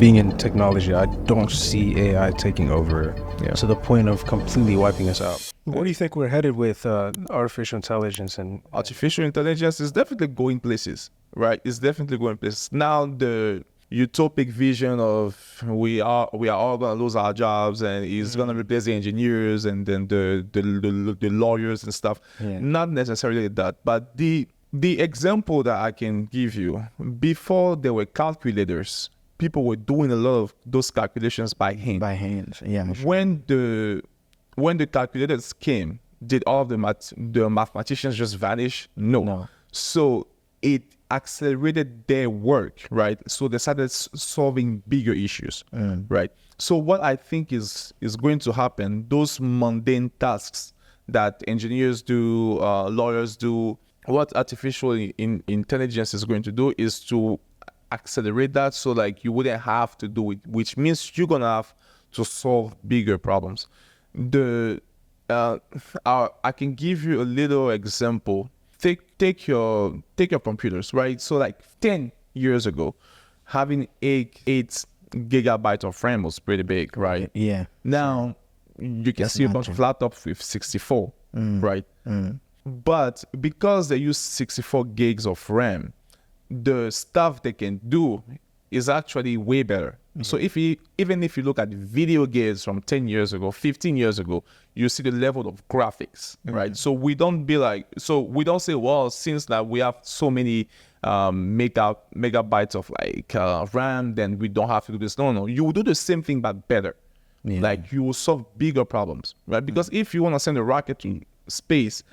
being in technology, I don't see AI taking over to the point of completely wiping us out. Where do you think we're headed with artificial intelligence? And artificial intelligence is definitely going places, right? It's definitely going places. Now the utopic vision of we are all gonna lose our jobs and it's gonna replace the engineers and then the lawyers and stuff. Not necessarily that, but the example that I can give you, before there were calculators, people were doing a lot of those calculations by hand. When the calculators came, did all of the mathematicians just vanish? No. So it accelerated their work, right? So they started solving bigger issues, right? So what I think is going to happen, those mundane tasks that engineers do, lawyers do, what artificial intelligence is going to do is to accelerate that, so like you wouldn't have to do it, which means you're gonna have to solve bigger problems. I can give you a little example. Take your computers, right? So like 10 years ago, having 8 gigabytes of RAM was pretty big, right? Now you can see a bunch of laptops with 64, right? But because they use 64 gigs of RAM, the stuff they can do is actually way better. So even if you look at video games from 10 years ago, 15 years ago, you see the level of graphics, right? So we don't say, well, since that we have so many megabytes of like RAM, then we don't have to do this. No, you will do the same thing but better. Like you will solve bigger problems, right? Because if you want to send a rocket to space,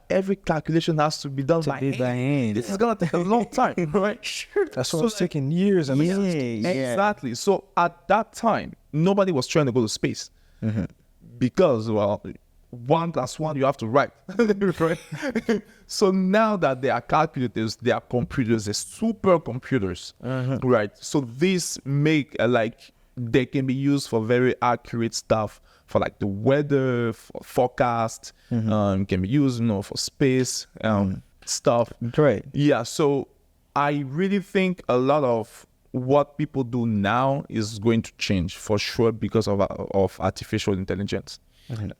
every calculation has to be done by hand. This is gonna take a long time, right? That's what it's taking years. I mean, exactly. So at that time, nobody was trying to go to space because, well, 1 + 1 you have to write, right? So now that there are calculators, there are computers, they're supercomputers, right? So these make they can be used for very accurate stuff, for like the weather, for forecast, can be used, for space stuff. Great. Yeah, so I really think a lot of what people do now is going to change for sure because of artificial intelligence.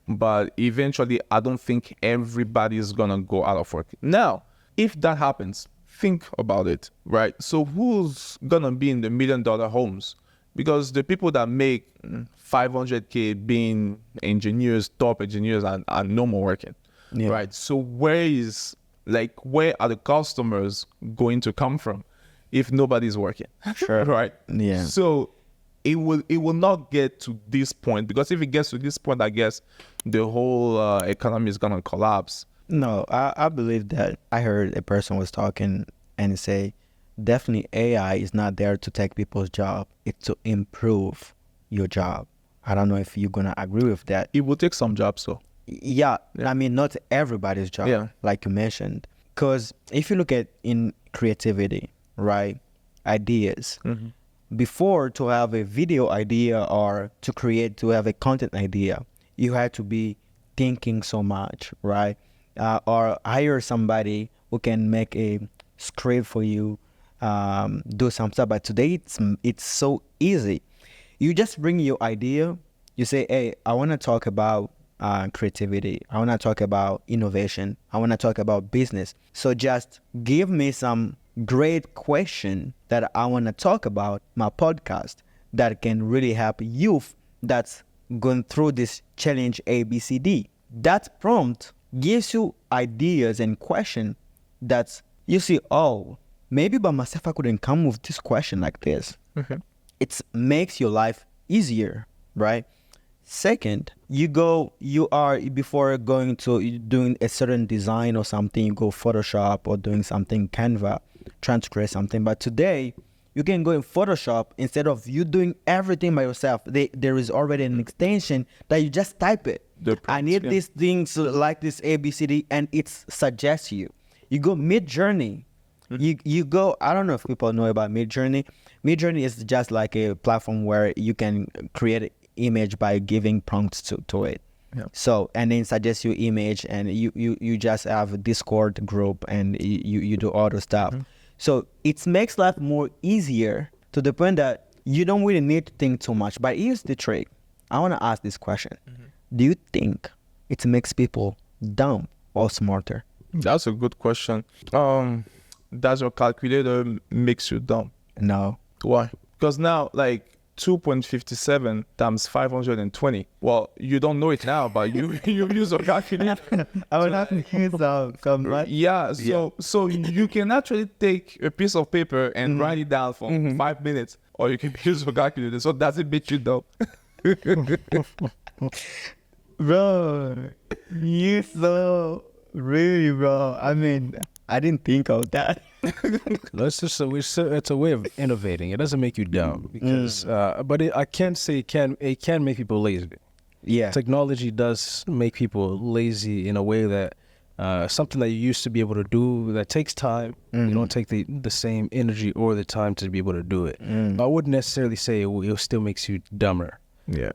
But eventually, I don't think everybody is gonna go out of work. Now, if that happens, think about it, right? So who's gonna be in the $1 million homes? Because the people that make 500K being engineers, top engineers, are no more working, right? So where are the customers going to come from if nobody's working? Sure. Right? Yeah. So it will not get to this point, because if it gets to this point, I guess the whole economy is gonna collapse. No, I believe that. I heard a person was talking and say, definitely AI is not there to take people's job. It's to improve your job. I don't know if you're going to agree with that. It will take some jobs, though. Yeah. I mean, not everybody's job, like you mentioned. Because if you look at in creativity, right, ideas, before, to have a video idea or to have a content idea, you had to be thinking so much, right? Or hire somebody who can make a script for you, do some stuff. But today it's so easy. You just bring your idea. You say, hey, I want to talk about creativity. I want to talk about innovation. I want to talk about business. So just give me some great question that I want to talk about my podcast that can really help youth that's going through this challenge ABCD. That prompt gives you ideas and question that you see, oh, maybe by myself I couldn't come with this question like this. It makes your life easier, right? Second, before going to doing a certain design or something, you go Photoshop or doing something Canva, trying to create something. But today, you can go in Photoshop, instead of you doing everything by yourself. There is already an extension that you just type it. I need these things like this ABCD, and it suggests you. You go MidJourney. You go, I don't know if people know about MidJourney. MidJourney is just like a platform where you can create an image by giving prompts to it. So, and then suggest your image, and you just have a Discord group, and you do all the stuff. So it makes life more easier, to the point that you don't really need to think too much. But here's the trick. I want to ask this question. Do you think it makes people dumb or smarter? That's a good question. Does your calculator makes you dumb? No. Why? Because now, like, 2.57 times 520. Well, you don't know it now, but you use a calculator. I would have to use some math. Yeah, so you can actually take a piece of paper and write it down for 5 minutes, or you can use a calculator. So does it make you dumb? Bro, you so really, bro. I mean, I didn't think of that. It's a way of innovating. It doesn't make you dumb because, but I can't say it can make people lazy. Yeah. Technology does make people lazy in a way that something that you used to be able to do that takes time. You don't take the same energy or the time to be able to do it. I wouldn't necessarily say it still makes you dumber. Yeah.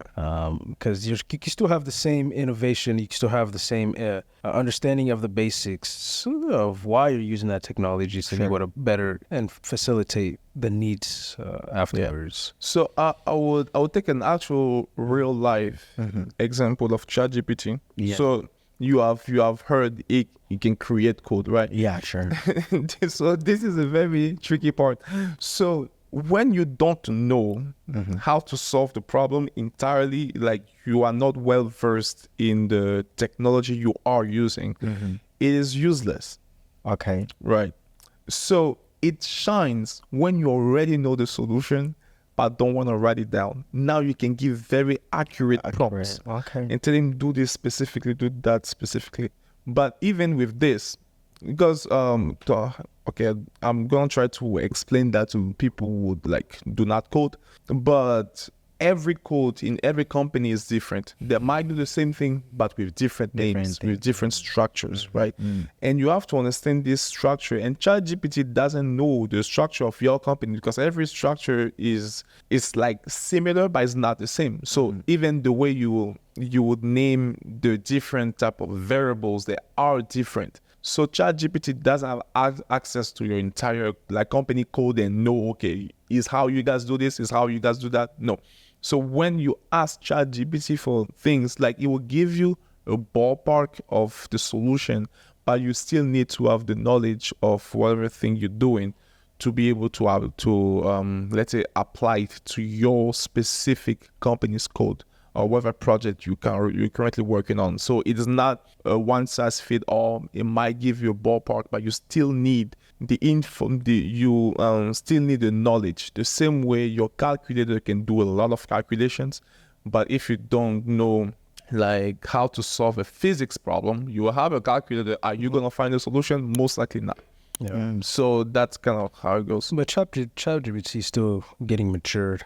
Because you still have the same innovation, you still have the same understanding of the basics of why you're using that technology to be able to better and facilitate the needs afterwards. So I would take an actual real life example of ChatGPT. Yeah. So you have heard it can create code, right? Yeah, sure. So this is a very tricky part. So when you don't know how to solve the problem entirely, like you are not well versed in the technology you are using, it is useless. Okay. Right. So it shines when you already know the solution but don't want to write it down. Now you can give very accurate prompts. Okay. And tell him do this specifically, do that specifically. But even with this, because okay, I'm gonna try to explain that to people who would like do not code, but every code in every company is different. They might do the same thing, but with different names, with different structures, right? And you have to understand this structure. And ChatGPT doesn't know the structure of your company because every structure is like similar, but it's not the same. So even the way you would name the different type of variables, they are different. So ChatGPT doesn't have access to your entire like company code and know, okay, is how you guys do this, is how you guys do that. No. So when you ask ChatGPT for things, like it will give you a ballpark of the solution, but you still need to have the knowledge of whatever thing you're doing to be able to have let's say apply it to your specific company's code or whatever project you're currently working on. So it is not a one size fit all. It might give you a ballpark, but you still need the info. You still need the knowledge. The same way your calculator can do a lot of calculations, but if you don't know like how to solve a physics problem, you will have a calculator. Are you gonna find a solution? Most likely not. Yeah. So that's kind of how it goes. But ChatGPT is still getting matured.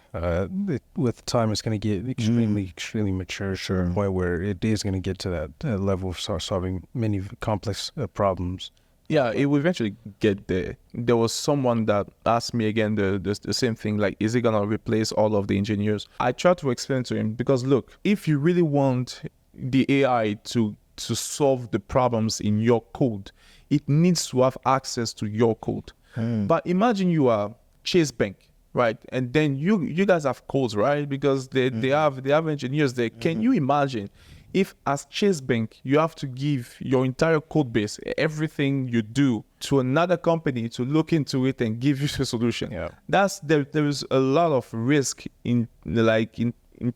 With time, it's going to get extremely mature to the point where it is going to get to that level of solving many complex problems. Yeah, it will eventually get there. There was someone that asked me again the same thing, like, is it going to replace all of the engineers? I tried to explain to him, because look, if you really want the AI to solve the problems in your code, it needs to have access to your code. But imagine you are Chase Bank, right? And then you guys have codes, right? Because they have engineers there. Can you imagine if as Chase Bank you have to give your entire code base, everything you do, to another company to look into it and give you the solution? Yeah. There is a lot of risk in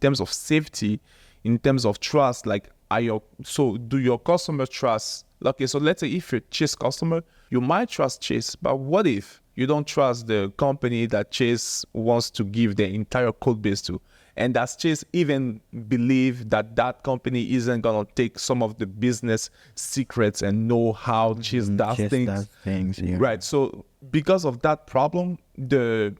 terms of safety, in terms of trust. Like, do your customers trust? Okay, so let's say if you're Chase customer, you might trust Chase, but what if you don't trust the company that Chase wants to give their entire code base to? And does Chase even believe that company isn't gonna take some of the business secrets and know how Chase does things? Yeah. Right. So because of that problem, the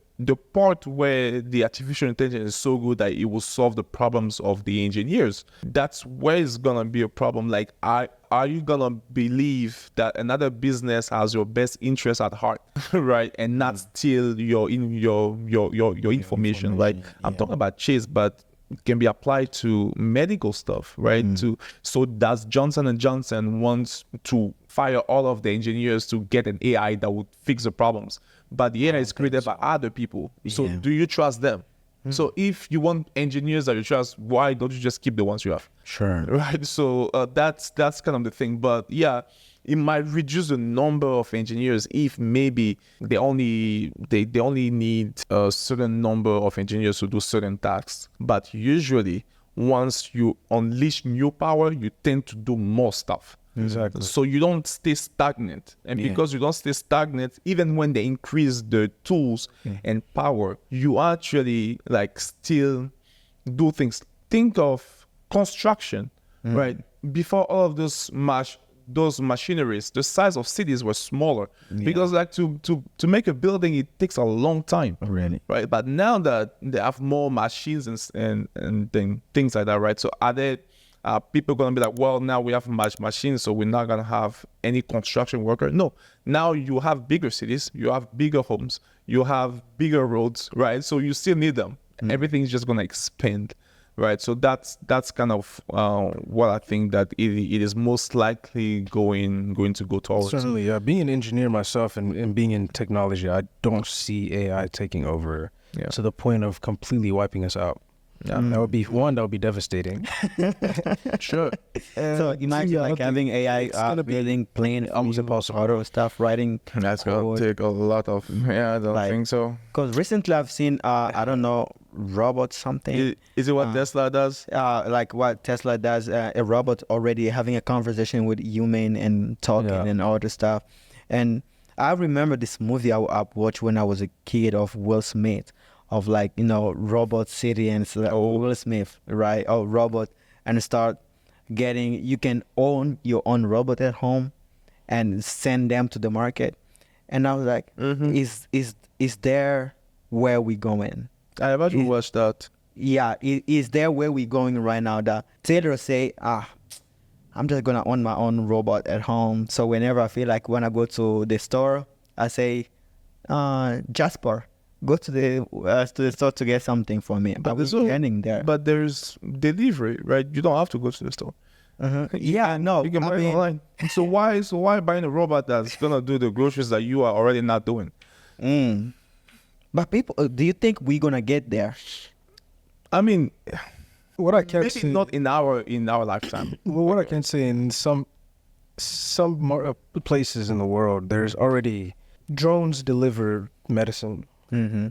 part where the artificial intelligence is so good that it will solve the problems of the engineers, that's where it's gonna be a problem. Like, are you gonna believe that another business has your best interest at heart, right, and not steal your information, right? I'm talking about Chase, but it can be applied to medical stuff, right? So does Johnson & Johnson wants to fire all of the engineers to get an AI that would fix the problems, but the AI is created by other people. So do you trust them? So if you want engineers that you trust, why don't you just keep the ones you have? Sure. Right. So that's kind of the thing. But yeah, it might reduce the number of engineers if maybe they only need a certain number of engineers to do certain tasks. But usually, once you unleash new power, you tend to do more stuff. Exactly. So you don't stay stagnant. And because you don't stay stagnant, even when they increase the tools and power, you actually like still do things. Think of construction, right? Before all of those machineries, the size of cities were smaller because like to make a building, it takes a long time. Really? Right. But now that they have more machines and things like that, right? So are there people going to be like, well, now we have machines, so we're not going to have any construction worker? No. Now you have bigger cities, you have bigger homes, you have bigger roads, right? So you still need them. Everything's just going to expand, right? So that's kind of what I think that it is most likely going to go towards. Certainly, being an engineer myself and being in technology, I don't see AI taking over to the point of completely wiping us out. Yeah, that would be devastating. Sure. So imagine like having AI building plane, almost impossible. auto stuff, writing. That's going to take a lot of, I don't think so. Because recently I've seen, I don't know, robot something. Is it what Tesla does? Like what Tesla does, a robot already having a conversation with human and talking and all the stuff. And I remember this movie I watched when I was a kid of Will Smith, of like, you know, robot city, and it's like Will Smith, right? Oh, robot, and start getting, you can own your own robot at home and send them to the market. And I was like, is there where we going? I imagine watched that. Yeah, is there where we going right now? That Taylor say, I'm just gonna own my own robot at home. So whenever I feel like when I go to the store, I say, Jasper, go to the store to get something for me. But we're getting there. But there's delivery, right? You don't have to go to the store. Yeah, no, you can buy it online. So why buying a robot that's gonna do the groceries that you are already not doing? But people, do you think we're gonna get there? I mean, what I can maybe say, not in our lifetime. Well, what I can say, in some places in the world, there's already drones deliver medicine.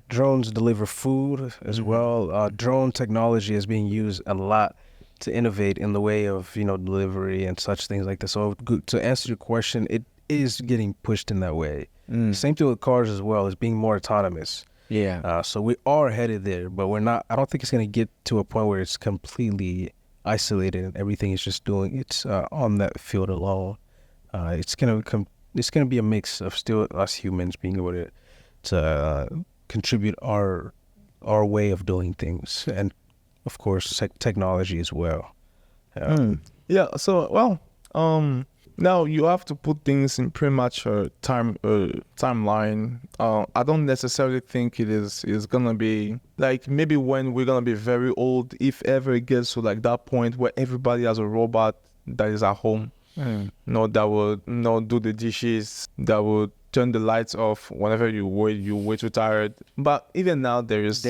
Drones deliver food as well. Drone technology is being used a lot to innovate in the way of, you know, delivery and such things like this. So to answer your question, it is getting pushed in that way. Same thing with cars as well. It's being more autonomous. Yeah. So we are headed there, but we're not. I don't think it's going to get to a point where it's completely isolated and everything is just doing it's on that field alone. It's gonna be a mix of still us humans being able to contribute our way of doing things, and of course technology as well. Yeah. So now you have to put things in pretty much a timeline. I don't necessarily think it is gonna be like maybe when we're gonna be very old, if ever it gets to like that point where everybody has a robot that is at home. That would do the dishes, that would turn the lights off whenever you way too tired. But even now there is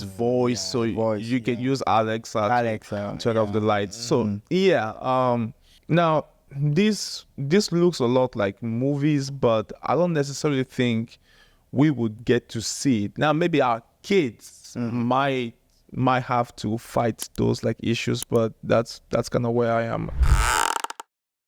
voice, so you can use Alexa to turn off the lights. So now this looks a lot like movies, but I don't necessarily think we would get to see it. Now maybe our kids might have to fight those like issues, but that's kind of where I am.